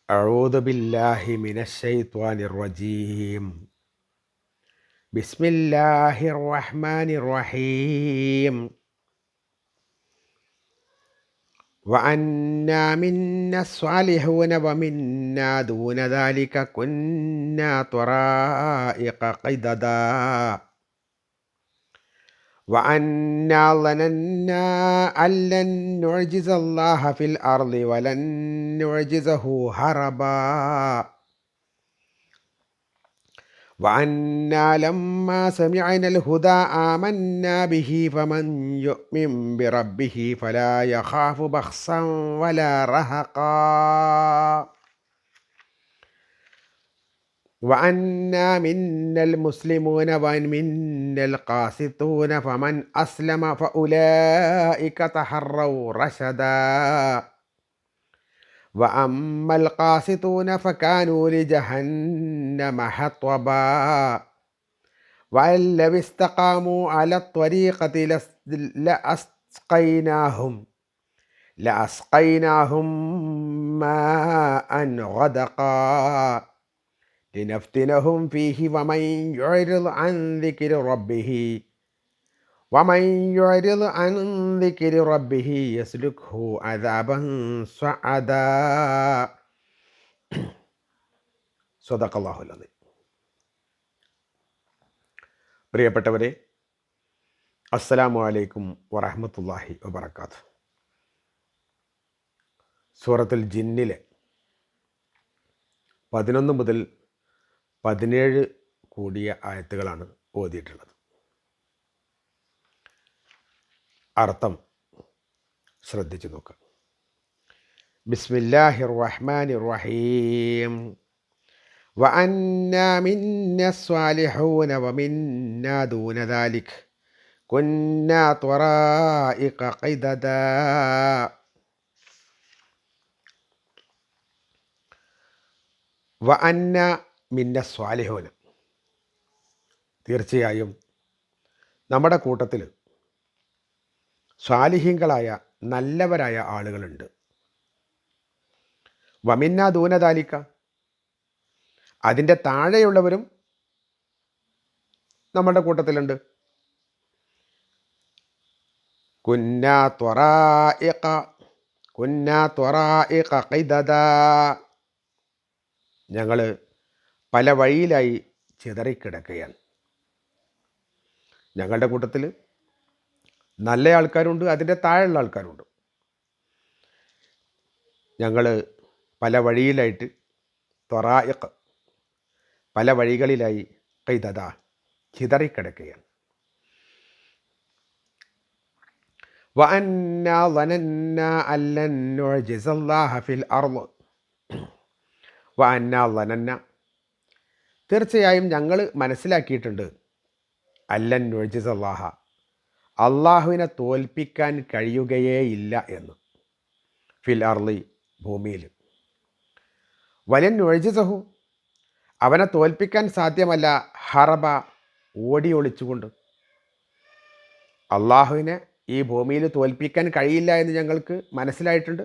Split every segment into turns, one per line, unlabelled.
أعوذ بالله من الشيطان الرجيم. بسم الله الرحمن الرحيم. وأنا منا الصالحون ومنا دون ذلك كنا طرائق قددا وأنا ظننا أن لن نعجز الله في الأرض ولن نعجزه هربا وأنا لما سمعنا الهدى آمنا به فمن يؤمن بربه فلا يخاف بخسا ولا رهقا وأنا منا المسلمون ومنا القاسطون فمن أسلم فأولئك تحروا رشدا وأما القاسطون فكانوا لجهنم حطبا وأن لو استقاموا على الطريقة لأسقيناهم ماء غدقا لنفتنهم فيه ومن يعرض عن ذكر ربه يسلكه عذابا صعدا. സദഖല്ലാഹുൽ അദീം. പ്രിയപ്പെട്ടവരെ, അസ്സലാമു അലൈക്കും വറഹ്മത്തുള്ളാഹി വബറകാതുഹു. സൂറത്തുൽ ജിന്നിലെ 11 മുതൽ 17 കൂടിയ ആയത്തുകളാണ് ഓതിയിട്ടുള്ളത്. അർത്ഥം ശ്രദ്ധിച്ചു നോക്കുക. ബിസ്മില്ലാഹിർ റഹ്മാനിർ റഹീം. وأنا منا الصالحون ومنا دون ذلك كنا طرائق قددا وأنا منا الصالحون. തീർച്ചയായും നമ്മുടെ കൂട്ടത്തിൽ സ്വാലിഹീങ്ങളായ നല്ലവരായ ആളുകളുണ്ട്. വമിന്ന ദൂനദാലിക്ക, അതിൻ്റെ താഴെയുള്ളവരും നമ്മുടെ കൂട്ടത്തിലുണ്ട്. കുന്നാ ത്വറായിഖ ഖിദദാ, ഞങ്ങൾ പല വഴിയിലായി ചിതറിക്കിടക്കുകയാണ്. ഞങ്ങളുടെ കൂട്ടത്തിൽ നല്ല ആൾക്കാരുണ്ട്, അതിൻ്റെ താഴെയുള്ള ആൾക്കാരുണ്ട്. ഞങ്ങൾ പല വഴിയിലായിട്ട് ത്വറായിഖ്, പല വഴികളിലായി ഖിദദ, ചിതറിക്കിടക്കുകയാണ്. വഅന്നാ ളനന്നാ അല്ലൻ നുഅ്ജിസല്ലാഹ ഫിൽ അർള്. വഅന്നാ ളനന്നാ, തീർച്ചയായും ഞങ്ങൾ മനസ്സിലാക്കിയിട്ടുണ്ട്, അല്ലൻ നുഅ്ജിസല്ലാഹ, അള്ളാഹുവിനെ തോൽപ്പിക്കാൻ കഴിയുകയേയില്ല എന്ന്, ഫിൽ അർളി, ഭൂമിയിൽ, വലൻ നുഅ്ജിസഹു, അവനെ തോൽപ്പിക്കാൻ സാധ്യമല്ല, ഹറബ, ഓടി ഒളിച്ചുകൊണ്ട്. അള്ളാഹുവിനെ ഈ ഭൂമിയിൽ തോൽപ്പിക്കാൻ കഴിയില്ല എന്ന് ഞങ്ങൾക്ക് മനസ്സിലായിട്ടുണ്ട്.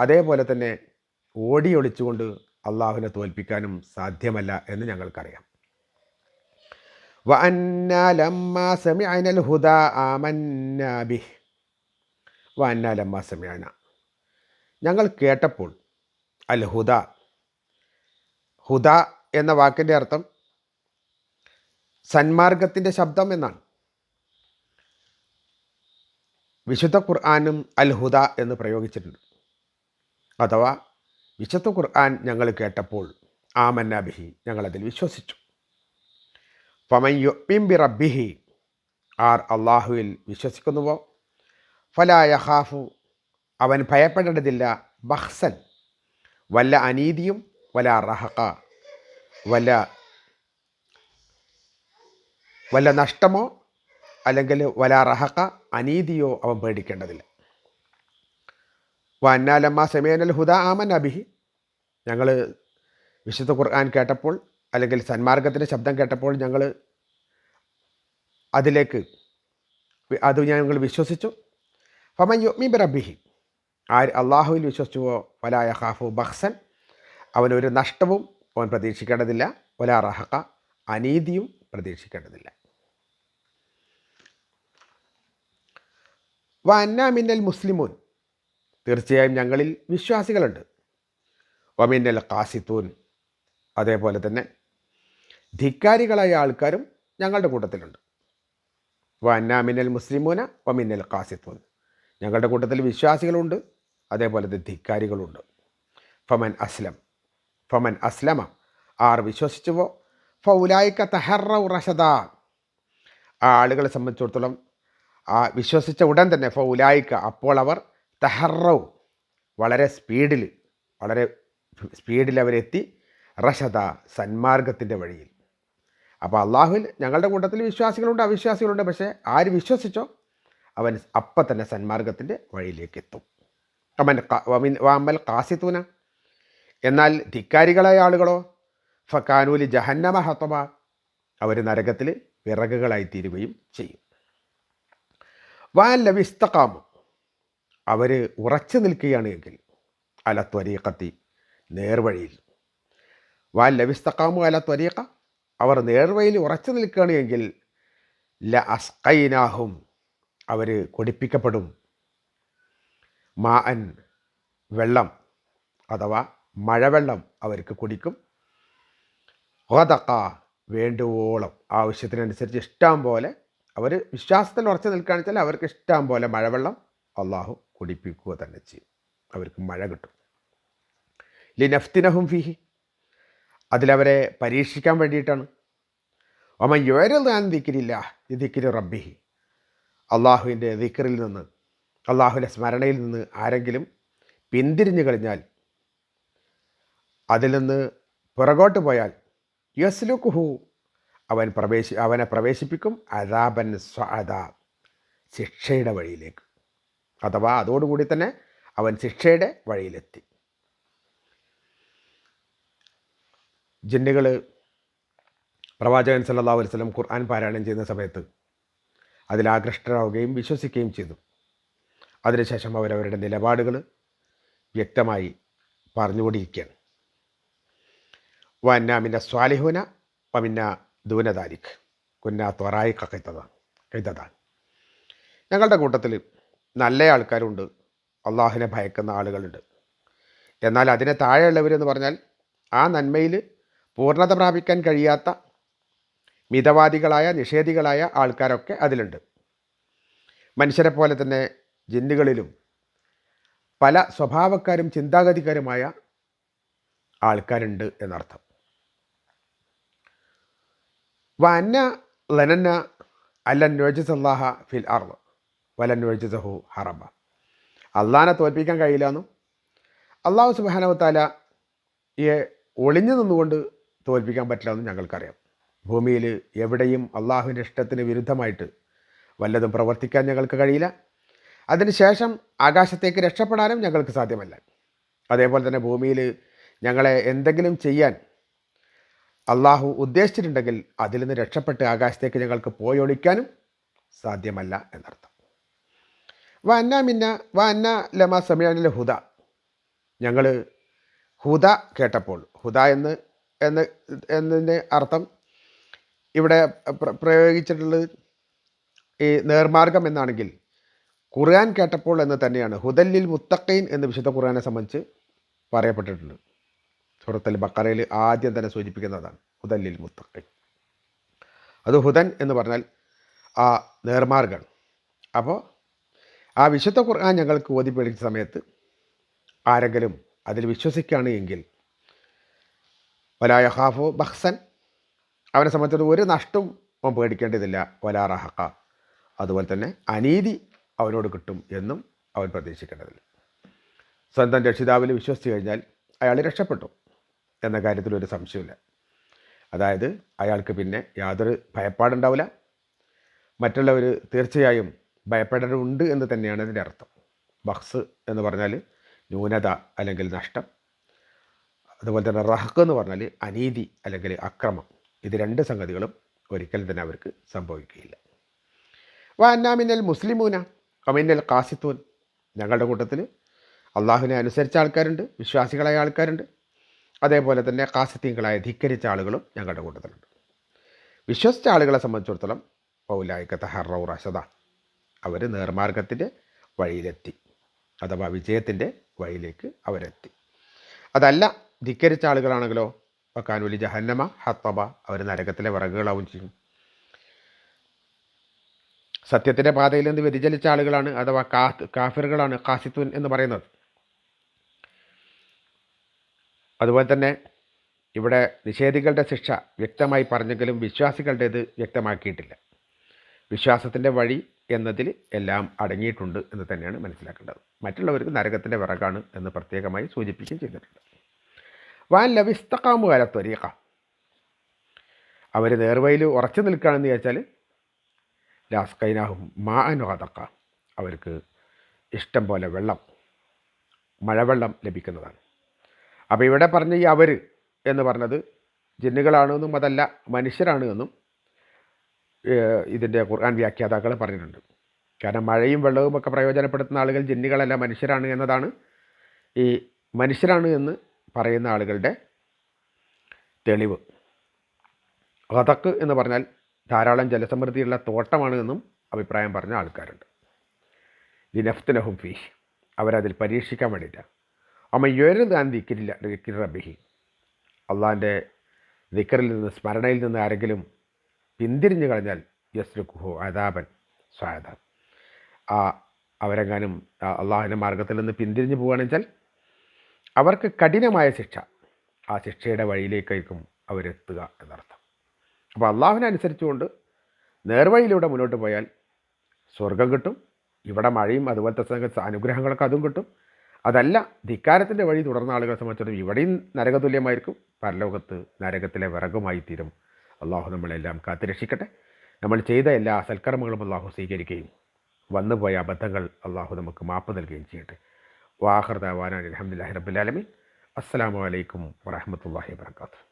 അതേപോലെ തന്നെ ഓടി ഒളിച്ചുകൊണ്ട് അള്ളാഹുവിനെ തോൽപ്പിക്കാനും സാധ്യമല്ല എന്ന് ഞങ്ങൾക്കറിയാം. വഅന്നാ ലമ്മാ സമിഅനൽ ഹുദാ ആമന്നാ ബിഹി. വഅന്നാ ലമ്മാ സമിഅന, ഞങ്ങൾ കേട്ടപ്പോൾ, അൽ ഹുദ, ഹുദ എന്ന വാക്കിൻ്റെ അർത്ഥം സന്മാർഗത്തിൻ്റെ ശബ്ദം എന്നാണ്. വിശുദ്ധ ഖുർആനും അൽ ഹുദ എന്ന് പ്രയോഗിച്ചിട്ടുണ്ട്. അഥവാ വിശുദ്ധ ഖുർആൻ ഞങ്ങൾ കേട്ടപ്പോൾ, ആമന്നാ ബിഹി, ഞങ്ങളതിൽ വിശ്വസിച്ചു. ഫമൻ യുഅ്മിൻ ബി റബ്ബിഹി, ആർ അള്ളാഹുവിൽ വിശ്വസിക്കുന്നുവോ, ഫലാ യഖാഫു, അവൻ ഭയപ്പെടേണ്ടതില്ല, ബഖ്സൻ, വല്ല അനീതിയും, വല റഹഖ, വല്ല നഷ്ടമോ, അല്ലെങ്കിൽ വല റഹഖ, അനീതിയോ അവൻ പേടിക്കേണ്ടതില്ല. വഅന്നാ ലമ്മാ സമിഅനൽ ഹുദാ ആമന്നാ ബിഹി, ഞങ്ങൾ വിശുദ്ധ ഖുർആൻ കേട്ടപ്പോൾ, അല്ലെങ്കിൽ സന്മാർഗത്തിൻ്റെ ശബ്ദം കേട്ടപ്പോൾ ഞങ്ങൾ ഞങ്ങൾ വിശ്വസിച്ചു. ഫമൻ യുഅ്മിൻ ബി റബ്ബിഹി, ആര് അള്ളാഹുവിൽ വിശ്വസിച്ചുവോ, ഫലാ യഖാഫു ബഖ്സൻ, അവനൊരു നഷ്ടവും അവൻ പ്രതീക്ഷിക്കേണ്ടതില്ല. വലാ റഹഖ, അനീതിയും പ്രതീക്ഷിക്കേണ്ടതില്ല. വഅന്നാ മിന്നൽ മുസ്ലിമൂൻ, തീർച്ചയായും ഞങ്ങളിൽ വിശ്വാസികളുണ്ട്. വമിന്നൽ ഖാസിത്തൂൻ, അതേപോലെ തന്നെ ധിക്കാരികളായ ആൾക്കാരും ഞങ്ങളുടെ കൂട്ടത്തിലുണ്ട്. വഅന്നാ മിന്നൽ മുസ്ലിമൂന വമിന്നൽ ഖാസിത്തൂൻ, ഞങ്ങളുടെ കൂട്ടത്തിൽ വിശ്വാസികളുണ്ട്, അതേപോലെ തന്നെ ധിക്കാരികളുണ്ട്. ഫമൻ അസ്ലമ, ആർ വിശ്വസിച്ചുവോ, ഫൗലായിക്ക തഹറൗ റഷദ, ആ ആളുകളെ സംബന്ധിച്ചിടത്തോളം ആ വിശ്വസിച്ച ഉടൻ തന്നെ ഫൗലായിക്ക, അപ്പോൾ അവർ തഹറൗ, വളരെ സ്പീഡിൽ അവരെത്തി, റഷദ, സന്മാർഗത്തിൻ്റെ വഴിയിൽ. അപ്പോൾ അള്ളാഹുവിൽ ഞങ്ങളുടെ കൂട്ടത്തിൽ വിശ്വാസികളുണ്ട്, അവിശ്വാസികളുണ്ട്. പക്ഷേ ആര് വിശ്വസിച്ചോ അവൻ അപ്പം തന്നെ സന്മാർഗത്തിൻ്റെ വഴിയിലേക്ക് എത്തും. വാമൽ ഖാസിത്തൂന, എന്നാൽ ധിക്കാരികളായ ആളുകളോ, ഫക്കാനൂലി ജഹന്നമ ഹത്തബ, അവർ നരകത്തിൽ വിറകുകളായിത്തീരുകയും ചെയ്യും. വാൻ ലവിസ്തഖാമു, അവർ ഉറച്ചു നിൽക്കുകയാണ് എങ്കിൽ, അല ത്വരീഖത്തി, നേർവഴിയിൽ. വാൻ ലവിസ്തഖാമു അല ത്വരീഖ, അവർ നേർവഴിയിൽ ഉറച്ചു നിൽക്കുകയാണ് എങ്കിൽ, ല അസ്ഖൈനാഹും, അവർ കുടിപ്പിക്കപ്പെടും, മാ അൻ, വെള്ളം, അഥവാ മഴവെള്ളം അവർക്ക് കുടിക്കും. ഗദഖ, വേണ്ടുവോളം, ആവശ്യത്തിനനുസരിച്ച് ഇഷ്ടം പോലെ. അവർ വിശ്വാസത്തിൽ ഉറച്ചു നിൽക്കുകയാണെന്ന് വെച്ചാൽ അവർക്ക് ഇഷ്ടം പോലെ മഴവെള്ളം അള്ളാഹു കുടിപ്പിക്കുക തന്നെ ചെയ്യും. അവർക്ക് മഴ കിട്ടും. ലിനഫ്തിനഹും ഫീഹി, അതിലവരെ പരീക്ഷിക്കാൻ വേണ്ടിയിട്ടാണ്. ഒമൻ യുഅരിദ് അൻ ദിക്രി റബ്ബിഹി, അള്ളാഹുവിൻ്റെ ദിക്റിൽ നിന്ന്, അള്ളാഹുവിൻ്റെ സ്മരണയിൽ നിന്ന് ആരെങ്കിലും പിന്തിരിഞ്ഞു കഴിഞ്ഞാൽ, അതിൽ നിന്ന് പുറകോട്ട് പോയാൽ, യസ്ലുഖുഹു, അവനെ പ്രവേശിപ്പിക്കും, അദാബൻ സ്വഅദ, ശിക്ഷയുടെ വഴിയിലേക്ക്. അഥവാ അതോടുകൂടി തന്നെ അവൻ ശിക്ഷയുടെ വഴിയിലെത്തി. ജിന്നുകൾ പ്രവാചകൻ സല്ലല്ലാഹു അലൈഹി വസല്ലം ഖുർആൻ പാരായണം ചെയ്യുന്ന സമയത്ത് അതിലാകൃഷ്ടരാവുകയും വിശ്വസിക്കുകയും ചെയ്തു. അതിനുശേഷം അവരവരുടെ നിലപാടുകൾ വ്യക്തമായി പറഞ്ഞുകൊണ്ടിരിക്കുകയാണ്. വഅന്നാ മിന്ന സ്വാലിഹൂന വമിന്ന ദൂന ദാലിക് കുന്നാ ത്വറായിഖ ഖിതദ, ഞങ്ങളുടെ കൂട്ടത്തിൽ നല്ല ആൾക്കാരുണ്ട്, അള്ളാഹുവിനെ ഭയക്കുന്ന ആളുകളുണ്ട്. എന്നാൽ അതിനെ താഴെയുള്ളവരെന്ന് പറഞ്ഞാൽ ആ നന്മയിൽ പൂർണ്ണത പ്രാപിക്കാൻ കഴിയാത്ത മിതവാദികളായ നിഷേധികളായ ആൾക്കാരൊക്കെ അതിലുണ്ട്. മനുഷ്യരെ പോലെ തന്നെ ജിന്നുകളിലും പല സ്വഭാവക്കാരും ചിന്താഗതിക്കാരുമായ ആൾക്കാരുണ്ട് എന്നർത്ഥം. വഅന്ന ലനന്ന അല്ലൻ നുഅ്ജിസല്ലാഹ ഫിൽ അർള് വലൻ നുഅ്ജിസഹു ഹറബ, അള്ളാഹിനെ തോൽപ്പിക്കാൻ കഴിയില്ലെന്നും അള്ളാഹു സുബ്ഹാനഹു വ തആലയെ ഒളിഞ്ഞു നിന്നുകൊണ്ട് തോൽപ്പിക്കാൻ പറ്റില്ലെന്നും ഞങ്ങൾക്കറിയാം. ഭൂമിയിൽ എവിടെയും അള്ളാഹുവിൻ്റെ ഇഷ്ടത്തിന് വിരുദ്ധമായിട്ട് വല്ലതും പ്രവർത്തിക്കാൻ ഞങ്ങൾക്ക് കഴിയില്ല. അതിനുശേഷം ആകാശത്തേക്ക് രക്ഷപ്പെടാനും ഞങ്ങൾക്ക് സാധ്യമല്ല. അതേപോലെ തന്നെ ഭൂമിയിൽ ഞങ്ങളെ എന്തെങ്കിലും ചെയ്യാൻ അള്ളാഹു ഉദ്ദേശിച്ചിട്ടുണ്ടെങ്കിൽ അതിൽ നിന്ന് രക്ഷപ്പെട്ട് ആകാശത്തേക്ക് ഞങ്ങൾക്ക് പോയൊളിക്കാനും സാധ്യമല്ല എന്നർത്ഥം. വഅന്ന ലമാ സമിഅന ഹുദ, ഞങ്ങൾ ഹുദ കേട്ടപ്പോൾ, ഹുദ എന്നതിൻ്റെ അർത്ഥം ഇവിടെ പ്രയോഗിച്ചിട്ടുള്ളത് ഈ നേർമാർഗം എന്നാണെങ്കിൽ ഖുർആൻ കേട്ടപ്പോൾ എന്ന് തന്നെയാണ്. ഹുദല്ലിൽ മുത്തഖീൻ എന്ന് വിശുദ്ധ ഖുർആനെ സംബന്ധിച്ച് പറയപ്പെട്ടിട്ടുണ്ട്. സൂറത്തുൽ ബഖറയിൽ ആദ്യം തന്നെ സൂചിപ്പിക്കുന്നതാണ് ഹുദല്ലിൽ മുത്തഖീൻ. അത് ഹുദൻ എന്ന് പറഞ്ഞാൽ ആ നേർമാർഗമാണ്. അപ്പോൾ ആ വിശുദ്ധ ഖുർആൻ ഞങ്ങൾക്ക് ഓതി പഠിച്ച സമയത്ത് ആരെങ്കിലും അതിൽ വിശ്വസിക്കുകയാണ് എങ്കിൽ വലാ യഖാഫു ബഖ്സൻ, അവനെ സംബന്ധിച്ചിടത്തോളം ഒരു നഷ്ടവും അവൻ പേടിക്കേണ്ടതില്ല. വലാ റഹഖ, അതുപോലെ തന്നെ അനീതി അവനോട് കിട്ടും എന്നും അവൻ പ്രതീക്ഷിക്കേണ്ടതില്ല. സ്വന്തം രക്ഷിതാവിൽ വിശ്വസിച്ച് കഴിഞ്ഞാൽ അയാൾ രക്ഷപ്പെട്ടു എന്ന കാര്യത്തിൽ ഒരു സംശയമില്ല. അതായത് അയാൾക്ക് പിന്നെ യാതൊരു ഭയപ്പാടുണ്ടാവില്ല. മറ്റുള്ളവർ തീർച്ചയായും ഭയപ്പെടേണ്ടതുണ്ട് എന്ന് തന്നെയാണ് അതിൻ്റെ അർത്ഥം. ബഖ്സ് എന്ന് പറഞ്ഞാൽ ന്യൂനത അല്ലെങ്കിൽ നഷ്ടം. അതുപോലെ തന്നെ റഹ്ഖ് എന്ന് പറഞ്ഞാൽ അനീതി അല്ലെങ്കിൽ അക്രമം. ഇത് രണ്ട് സംഗതികളും ഒരിക്കലും തന്നെ അവർക്ക് സംഭവിക്കുകയില്ല. വഅന്നാ മിന്നൽ മുസ്ലിമൂന വമിന്നൽ ഖാസിത്തൂൻ, ഞങ്ങളുടെ കൂട്ടത്തിൽ അള്ളാഹുവിനെ അനുസരിച്ച ആൾക്കാരുണ്ട്, വിശ്വാസികളായ ആൾക്കാരുണ്ട്. അതേപോലെ തന്നെ കാസിത്യങ്ങളായ ധിക്കരിച്ച ആളുകളും ഞങ്ങളുടെ കൂട്ടത്തിലുണ്ട്. വിശ്വസിച്ച ആളുകളെ സംബന്ധിച്ചിടത്തോളം പൗലായിക്ക തഹറൗ റഷദ, അവർ നേർമാർഗത്തിൻ്റെ വഴിയിലെത്തി, അഥവാ വിജയത്തിൻ്റെ വഴിയിലേക്ക് അവരെത്തി. അതല്ല ധിക്കരിച്ച ആളുകളാണെങ്കിലോ കാനുലി ജഹന്നമ ഹത്തബ, അവർ നരകത്തിലെ വിറകുകളാവും ചെയ്യും. സത്യത്തിൻ്റെ പാതയിൽ നിന്ന് വ്യതിചലിച്ച ആളുകളാണ്, അഥവാ കാഫിറുകളാണ് കാസിത്തുൻ എന്ന് പറയുന്നത്. അതുപോലെ തന്നെ ഇവിടെ നിഷേധികളുടെ ശിക്ഷ വ്യക്തമായി പറഞ്ഞെങ്കിലും വിശ്വാസികളുടേത് വ്യക്തമാക്കിയിട്ടില്ല. വിശ്വാസത്തിൻ്റെ വഴി എന്നതിൽ എല്ലാം അടങ്ങിയിട്ടുണ്ട് എന്ന് തന്നെയാണ് മനസ്സിലാക്കേണ്ടത്. മറ്റുള്ളവർക്ക് നരകത്തിൻ്റെ വിറകാണ് എന്ന് പ്രത്യേകമായി സൂചിപ്പിക്കുകയും ചെയ്തിട്ടുണ്ട്. വാൻ ലവിസ്തക്കാമു വല ത്വരീഖ, അവർ നേർവയിൽ ഉറച്ചു നിൽക്കുകയാണെന്ന് ചോദിച്ചാൽ ലാസ്കൈനാഹും മാ അനുഹതക്ക, അവർക്ക് ഇഷ്ടം പോലെ വെള്ളം, മഴവെള്ളം ലഭിക്കുന്നതാണ്. അപ്പോൾ ഇവിടെ പറഞ്ഞ ഈ അവർ എന്ന് പറഞ്ഞത് ജിന്നുകളാണെന്നും അതല്ല മനുഷ്യരാണ് എന്നും ഇതിൻ്റെ ഖുർആൻ വ്യാഖ്യാതാക്കൾ പറഞ്ഞിട്ടുണ്ട്. കാരണം മഴയും വെള്ളവും ഒക്കെ പ്രയോജനപ്പെടുത്തുന്ന ആളുകൾ ജിന്നുകളല്ല മനുഷ്യരാണ് എന്നതാണ് ഈ മനുഷ്യരാണ് എന്ന് പറയുന്ന ആളുകളുടെ തെളിവ്. ഗദക്ക് എന്ന് പറഞ്ഞാൽ ധാരാളം ജലസമൃദ്ധിയുള്ള തോട്ടമാണ് എന്നും അഭിപ്രായം പറഞ്ഞ ആൾക്കാരുണ്ട്. ലിനഫ്തനഹും ഫീഹ്, അവരതിൽ പരീക്ഷിക്കാൻ വേണ്ടിയിട്ടാണ്. അമ്മയൊരുതാൻ ദിക്രില്ല ദിക്രി റബ്ബിഹി, അള്ളാഹിൻ്റെ ദിക്റിൽ നിന്ന് സ്മരണയിൽ നിന്ന് ആരെങ്കിലും പിന്തിരിഞ്ഞു കളഞ്ഞാൽ യസ്ലുഖുഹു അദാബൻ സ്വാദ, അവരെങ്ങാനും അള്ളാഹുവിൻ്റെ മാർഗത്തിൽ നിന്ന് പിന്തിരിഞ്ഞു പോവുകയാണെന്ന് വെച്ചാൽ അവർക്ക് കഠിനമായ ശിക്ഷ, ആ ശിക്ഷയുടെ വഴിയിലേക്കായിരിക്കും അവരെത്തുക എന്നർത്ഥം. അപ്പോൾ അള്ളാഹുവിനെ അനുസരിച്ചുകൊണ്ട് നേർവഴിയിലൂടെ മുന്നോട്ട് പോയാൽ സ്വർഗം കിട്ടും, ഇവിടെ മഴയും അതുപോലത്തെ അനുഗ്രഹങ്ങളൊക്കെ അതും കിട്ടും. അതല്ല ധിക്കാരത്തിൻ്റെ വഴി തുടർന്ന ആളുകളെ സംബന്ധിച്ചിടത്തോളം ഇവിടെയും നരകതുല്യമായിരിക്കും, പരലോകത്ത് നരകത്തിലെ വിറകുമായി തീരും. അള്ളാഹു നമ്മളെല്ലാം കാത്തുരക്ഷിക്കട്ടെ. നമ്മൾ ചെയ്ത എല്ലാ സൽക്കർമ്മങ്ങളും അള്ളാഹു സ്വീകരിക്കുകയും വന്നുപോയ അബദ്ധങ്ങൾ അള്ളാഹു നമുക്ക് മാപ്പ് നൽകുകയും ചെയ്യട്ടെ. വാഹിർ ദഅ്വാനാ അൽഹംദുലില്ലാഹി റബ്ബിൽ ആലമീൻ. അസ്സലാമു അലൈക്കും വറഹ്മത്തുള്ളാഹി വബറകാതുഹു.